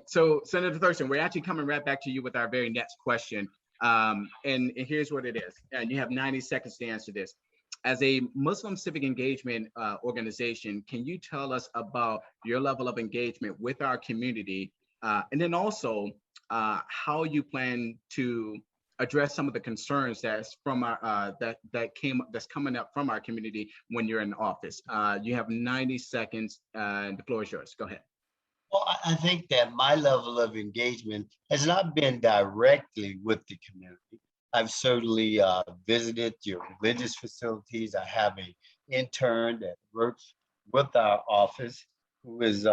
So, Senator Thurston, we're actually coming right back to you with our very next question. And here's what it is. And you have 90 seconds to answer this. As a Muslim civic engagement organization, can you tell us about your level of engagement with our community? And then also how you plan to address some of the concerns that's from our that's coming up from our community when you're in office. You have 90 seconds, and the floor is yours. Go ahead. Well, I think that my level of engagement has not been directly with the community. I've certainly visited your religious facilities. I have an intern that works with our office who is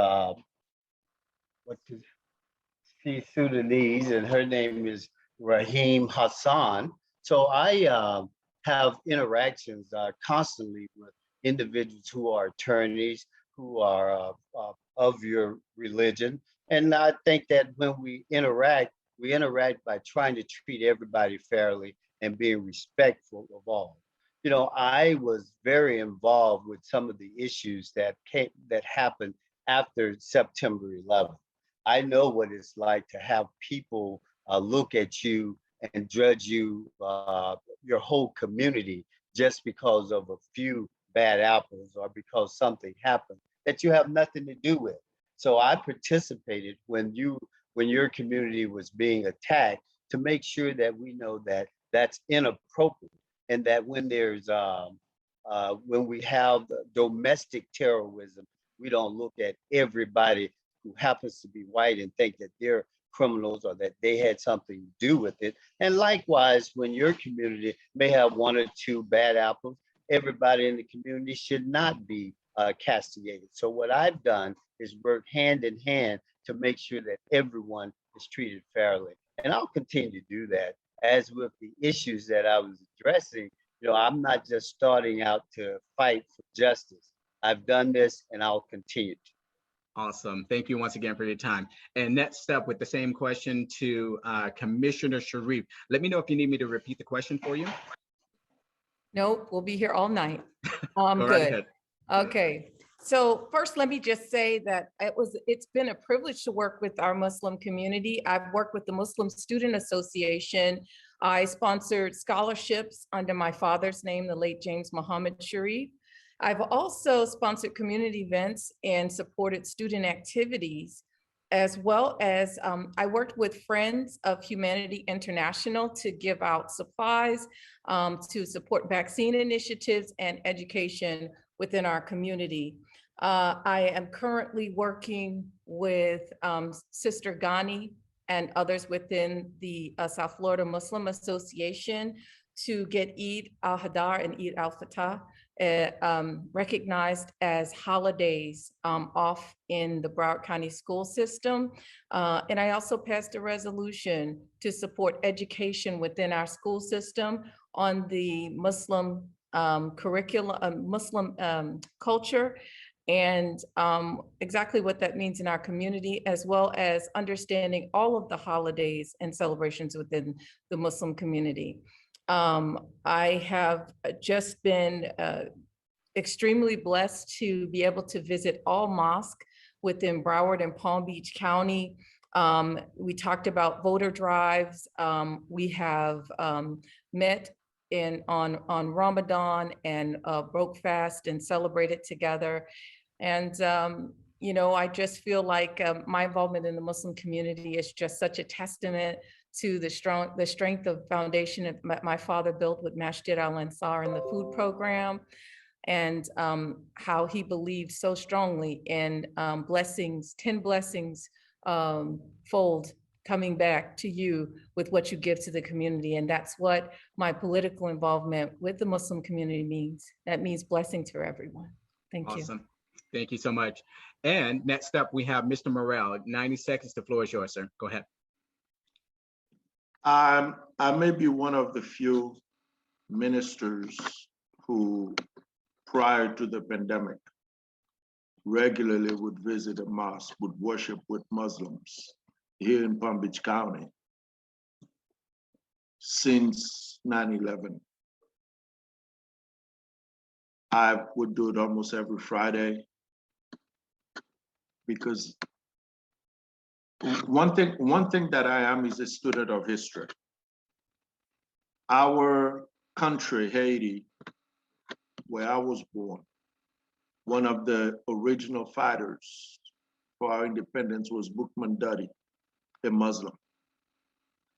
she's Sudanese, and her name is Rahim Hassan. So I have interactions constantly with individuals who are attorneys, who are of your religion. And I think that when we interact by trying to treat everybody fairly and being respectful of all. You know, I was very involved with some of the issues that happened after September 11th. I know what it's like to have people look at you and judge you, your whole community, just because of a few bad apples or because something happened that you have nothing to do with. So I participated when your community was being attacked to make sure that we know that that's inappropriate, and that when we have domestic terrorism, we don't look at everybody who happens to be white and think that they're criminals or that they had something to do with it. And likewise, when your community may have one or two bad apples, everybody in the community should not be castigated. So what I've done is work hand in hand to make sure that everyone is treated fairly. And I'll continue to do that. As with the issues that I was addressing, you know, I'm not just starting out to fight for justice. I've done this and I'll continue to. Awesome. Thank you once again for your time. And next up with the same question to Commissioner Sharif. Let me know if you need me to repeat the question for you. Nope, we'll be here all night. Go Good. right ahead. Okay. So first, let me just say that it's been a privilege to work with our Muslim community. I've worked with the Muslim Student Association. I sponsored scholarships under my father's name, the late James Muhammad Sharif. I've also sponsored community events and supported student activities, as well as I worked with Friends of Humanity International to give out supplies, to support vaccine initiatives and education within our community. I am currently working with Sister Ghani and others within the South Florida Muslim Association to get Eid al-Hadar and Eid al-Fatah recognized as holidays off in the Broward County school system. And I also passed a resolution to support education within our school system on the Muslim curriculum, Muslim culture, and exactly what that means in our community, as well as understanding all of the holidays and celebrations within the Muslim community. I have just been extremely blessed to be able to visit all mosques within Broward and Palm Beach County. We talked about voter drives. We have met on Ramadan and broke fast and celebrated together. And you know, I just feel like my involvement in the Muslim community is just such a testament to the strength of foundation that my father built with Masjid Al-Ansar and the food program, and how he believed so strongly in blessings, 10 blessings fold coming back to you with what you give to the community. And that's what my political involvement with the Muslim community means. That means blessing to everyone. Thank you. Awesome. Thank you so much. And next up, we have Mr. Morrell. 90 seconds, the floor is yours, sir. Go ahead. I may be one of the few ministers who, prior to the pandemic, regularly would visit a mosque, would worship with Muslims here in Palm Beach County since 9/11. I would do it almost every Friday because One thing that I am is a student of history. Our country, Haiti, where I was born, one of the original fighters for our independence was Bookman Duddy, a Muslim.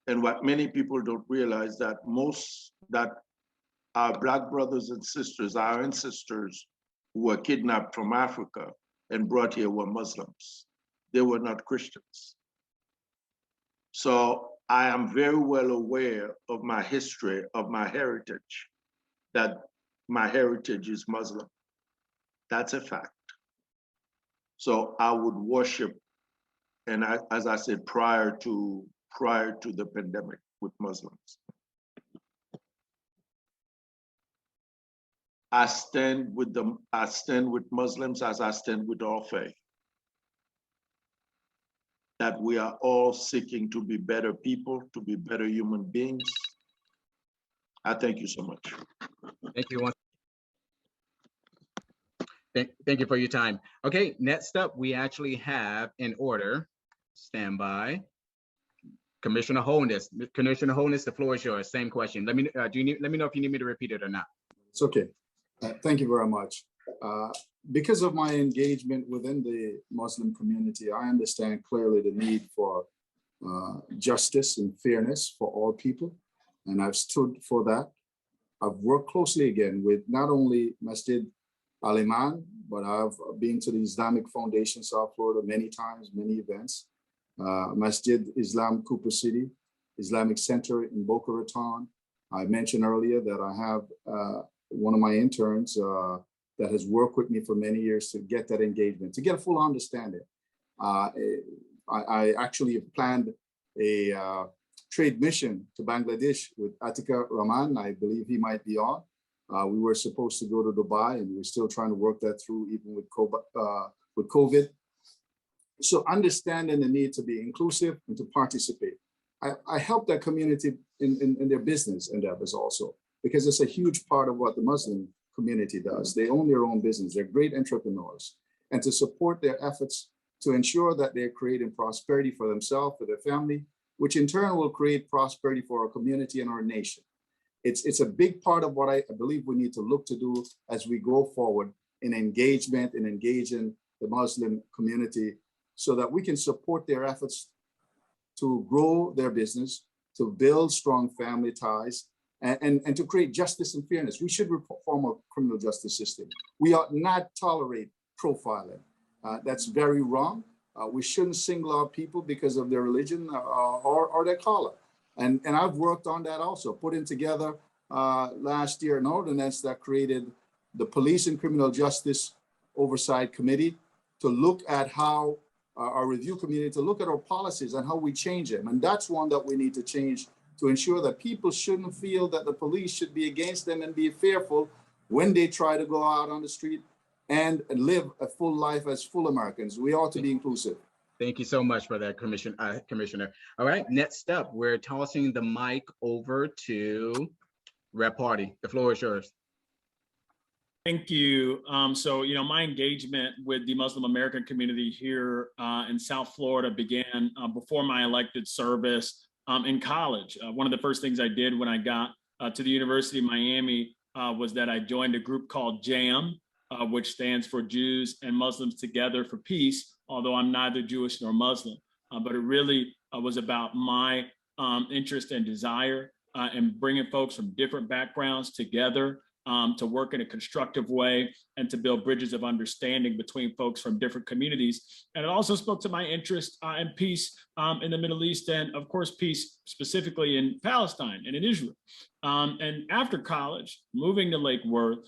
And what many people don't realize that our Black brothers and sisters, our ancestors who were kidnapped from Africa and brought here were Muslims. They were not Christians. So I am very well aware of my history, of my heritage, that my heritage is Muslim. That's a fact. So I would worship, and as I said, prior to the pandemic with Muslims. I stand with Muslims as I stand with all faith. That we are all seeking to be better people, to be better human beings. I thank you so much. Thank you. Thank you for your time. Okay, next up, we actually have in order, stand by, Commissioner Holness. Commissioner Holness, the floor is yours. Same question. Let me know if you need me to repeat it or not. It's okay. Thank you very much. Because of my engagement within the Muslim community, I understand clearly the need for justice and fairness for all people, and I've stood for that. I've worked closely again with not only Masjid Al-Iman, but I've been to the Islamic Foundation South Florida many times, many events. Masjid Islam Cooper City, Islamic Center in Boca Raton. I mentioned earlier that I have one of my interns that has worked with me for many years to get that engagement, to get a full understanding. I actually have planned a trade mission to Bangladesh with Atika Rahman. I believe he might be on. We were supposed to go to Dubai, and we're still trying to work that through, even with COVID. So understanding the need to be inclusive and to participate. I help that community in their business endeavors also, because it's a huge part of what the Muslim community does. They own their own business. They're great entrepreneurs. And to support their efforts to ensure that they're creating prosperity for themselves, for their family, which in turn will create prosperity for our community and our nation. It's a big part of what I believe we need to look to do as we go forward in engagement and engaging the Muslim community, so that we can support their efforts to grow their business, to build strong family ties, and to create justice and fairness. We should reform our criminal justice system. We ought not tolerate profiling. That's very wrong. We shouldn't single out people because of their religion or their color. And I've worked on that also, putting together last year an ordinance that created the Police and Criminal Justice Oversight Committee to look at how our review community, to look at our policies and how we change them. And that's one that we need to change, to ensure that people shouldn't feel that the police should be against them and be fearful when they try to go out on the street and live a full life as full Americans. We ought to be inclusive. Thank you so much for that, Commissioner. All right, next up, we're tossing the mic over to Rep. Party. The floor is yours. Thank you. So, my engagement with the Muslim American community here in South Florida began before my elected service in college. One of the first things I did when I got to the University of Miami was that I joined a group called JAM, which stands for Jews and Muslims Together for Peace, although I'm neither Jewish nor Muslim. But it really was about my interest and desire in bringing folks from different backgrounds together to work in a constructive way and to build bridges of understanding between folks from different communities. And it also spoke to my interest in peace in the Middle East, and of course, peace specifically in Palestine and in Israel. And after college, moving to Lake Worth,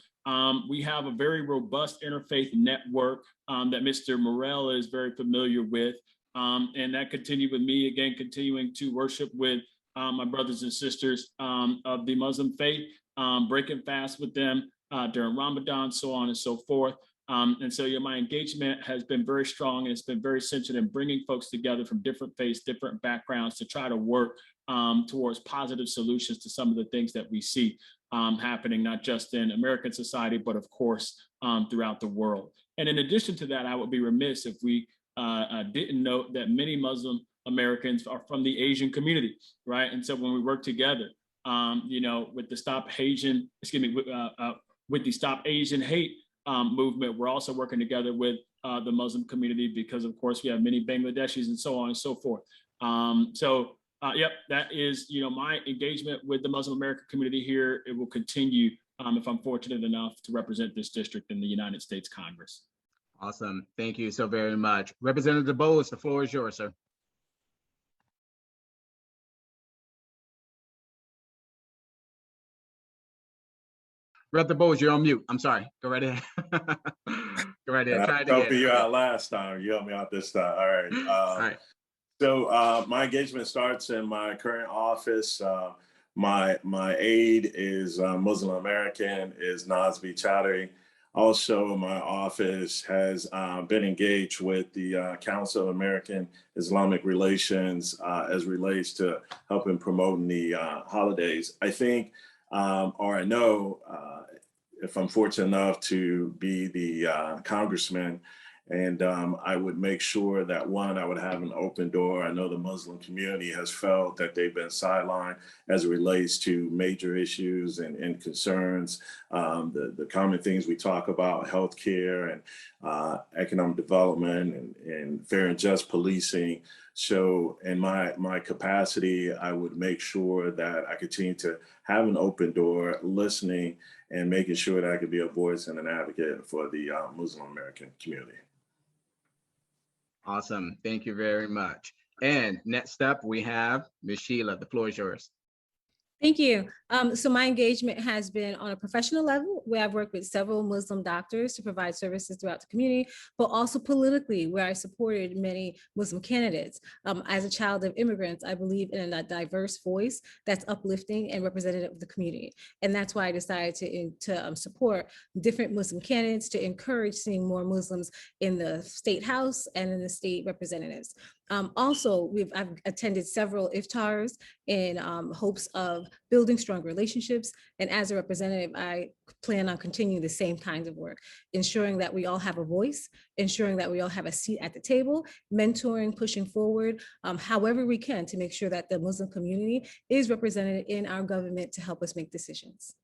we have a very robust interfaith network that Mr. Morell is very familiar with. And that continued with me, again, continuing to worship with my brothers and sisters of the Muslim faith, breaking fast with them during Ramadan, so on and so forth. And so my engagement has been very strong, and it's been very centered in bringing folks together from different faiths, different backgrounds, to try to work towards positive solutions to some of the things that we see happening, not just in American society, but of course, throughout the world. And in addition to that, I would be remiss if we didn't know that many Muslim Americans are from the Asian community, right? And so when we work together, with the Stop Asian, with the Stop Asian Hate movement, we're also working together with the Muslim community because, of course, we have many Bangladeshis and so on and so forth. Yep, that is, my engagement with the Muslim American community here. It will continue if I'm fortunate enough to represent this district in the United States Congress. Awesome. Thank you so very much. Representative Bowles, the floor is yours, sir. Representative Bowles, you're on mute. I'm sorry. Go right ahead. Go right ahead. Try it again. Helping you out last time. You helped me out this time. All right. All right. So my engagement starts in my current office. My aide is Muslim American, is Nazmi Chowdhury. Also, my office has been engaged with the Council of American Islamic Relations as relates to helping promoting the holidays. I think, or I know, if I'm fortunate enough to be the congressman, and I would make sure that, one, I would have an open door. I know the Muslim community has felt that they've been sidelined as it relates to major issues and concerns. The common things we talk about, healthcare and economic development and fair and just policing. So in my capacity, I would make sure that I continue to have an open door, listening and making sure that I could be a voice and an advocate for the Muslim American community. Awesome. Thank you very much. And next up, we have Ms. Sheila. The floor is yours. Thank you. So my engagement has been on a professional level, where I've worked with several Muslim doctors to provide services throughout the community, but also politically, where I supported many Muslim candidates. As a child of immigrants, I believe in a diverse voice that's uplifting and representative of the community. And that's why I decided to support different Muslim candidates, to encourage seeing more Muslims in the state house and in the state representatives. Also, I've attended several iftars in hopes of building strong relationships. And as a representative, I plan on continuing the same kinds of work, ensuring that we all have a voice, ensuring that we all have a seat at the table, mentoring, pushing forward, however we can, to make sure that the Muslim community is represented in our government to help us make decisions.